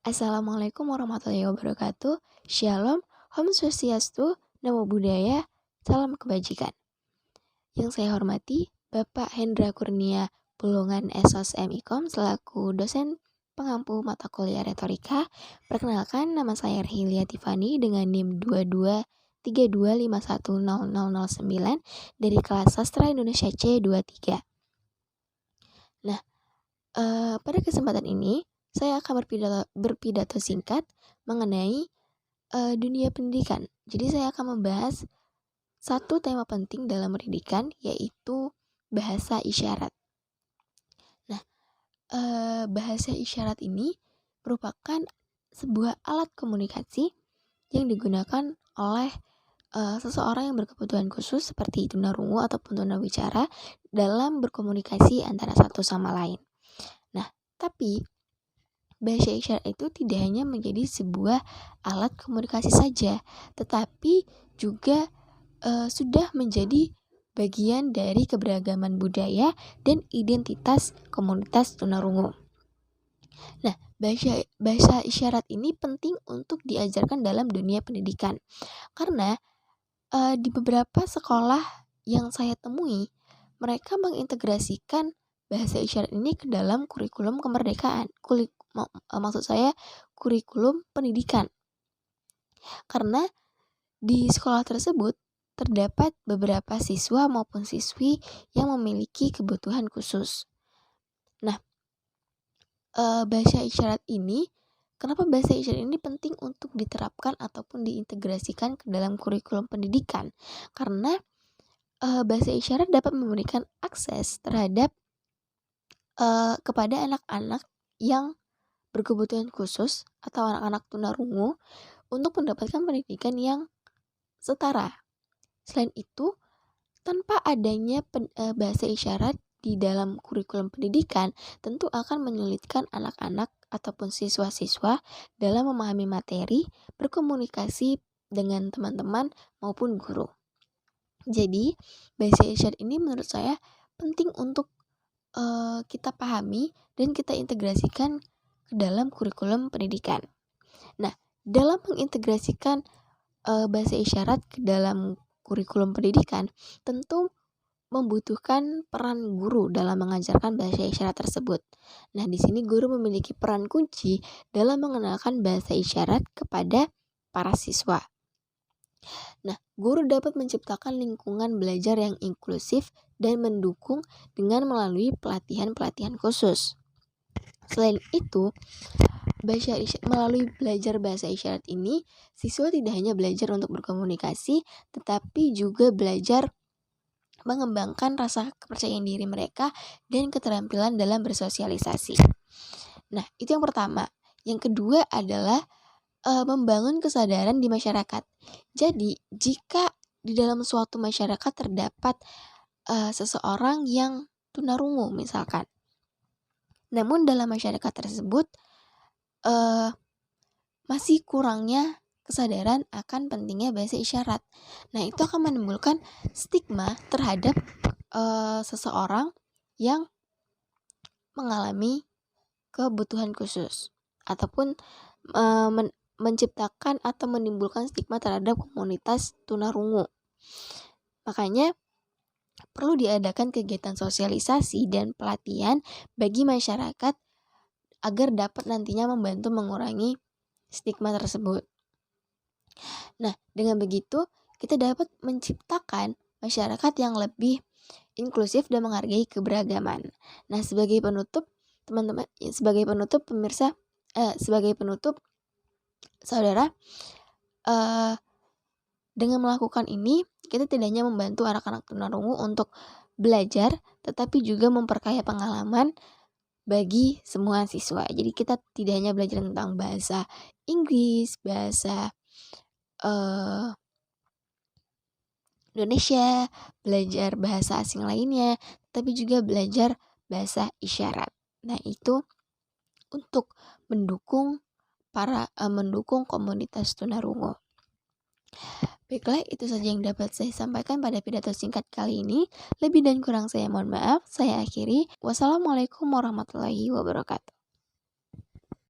Assalamualaikum warahmatullahi wabarakatuh. Shalom, Om Swastiastu, Namo Buddhaya, Salam Kebajikan. Yang saya hormati Bapak Hendra Kurnia Pulungan SOSM IKOM selaku dosen pengampu mata kuliah retorika. Perkenalkan, nama saya Erhilia Tiffany dengan NIM 2232510009 dari kelas Sastra Indonesia C23. Nah, pada kesempatan ini saya akan berpidato singkat mengenai dunia pendidikan. Jadi saya akan membahas satu tema penting dalam pendidikan, yaitu bahasa isyarat. Nah, bahasa isyarat ini merupakan sebuah alat komunikasi yang digunakan oleh seseorang yang berkebutuhan khusus seperti tunarungu ataupun tunawicara dalam berkomunikasi antara satu sama lain. Nah, tapi bahasa isyarat itu tidak hanya menjadi sebuah alat komunikasi saja, tetapi juga sudah menjadi bagian dari keberagaman budaya dan identitas komunitas tunarungu. Nah, bahasa isyarat ini penting untuk diajarkan dalam dunia pendidikan, karena di beberapa sekolah yang saya temui, mereka mengintegrasikan bahasa isyarat ini ke dalam kurikulum kemerdekaan. Maksud saya kurikulum pendidikan. Karena di sekolah tersebut terdapat beberapa siswa maupun siswi yang memiliki kebutuhan khusus. Nah, bahasa isyarat ini, kenapa bahasa isyarat ini penting untuk diterapkan ataupun diintegrasikan ke dalam kurikulum pendidikan? Karena bahasa isyarat dapat memberikan akses terhadap kepada anak-anak yang berkebutuhan khusus atau anak-anak tunarungu untuk mendapatkan pendidikan yang setara. Selain itu, tanpa adanya bahasa isyarat di dalam kurikulum pendidikan, tentu akan menyulitkan anak-anak ataupun siswa-siswa dalam memahami materi, berkomunikasi dengan teman-teman maupun guru. Jadi, bahasa isyarat ini menurut saya penting untuk kita pahami dan kita integrasikan ke dalam kurikulum pendidikan. Nah, dalam mengintegrasikan bahasa isyarat ke dalam kurikulum pendidikan, tentu membutuhkan peran guru dalam mengajarkan bahasa isyarat tersebut. Nah, di sini guru memiliki peran kunci dalam mengenalkan bahasa isyarat kepada para siswa. Nah, guru dapat menciptakan lingkungan belajar yang inklusif dan mendukung dengan melalui pelatihan-pelatihan khusus. Selain itu, melalui belajar bahasa isyarat ini, siswa tidak hanya belajar untuk berkomunikasi, tetapi juga belajar mengembangkan rasa kepercayaan diri mereka dan keterampilan dalam bersosialisasi. Nah, itu yang pertama. Yang kedua adalah membangun kesadaran di masyarakat. Jadi, jika di dalam suatu masyarakat terdapat seseorang yang tunarungu misalkan, namun dalam masyarakat tersebut masih kurangnya kesadaran akan pentingnya bahasa isyarat. Nah, itu akan menimbulkan stigma terhadap seseorang yang mengalami kebutuhan khusus ataupun menciptakan atau menimbulkan stigma terhadap komunitas tunarungu. Makanya perlu diadakan kegiatan sosialisasi dan pelatihan bagi masyarakat agar dapat nantinya membantu mengurangi stigma tersebut. Nah, dengan begitu kita dapat menciptakan masyarakat yang lebih inklusif dan menghargai keberagaman. Nah, sebagai penutup saudara, dengan melakukan ini kita tidak hanya membantu anak-anak tunarungu untuk belajar, tetapi juga memperkaya pengalaman bagi semua siswa. Jadi kita tidak hanya belajar tentang bahasa Inggris, bahasa Indonesia, belajar bahasa asing lainnya, tapi juga belajar bahasa isyarat. Nah, itu untuk mendukung komunitas tunarungu. Baiklah, itu saja yang dapat saya sampaikan pada pidato singkat kali ini. Lebih dan kurang saya mohon maaf. Saya akhiri. Wassalamualaikum warahmatullahi wabarakatuh.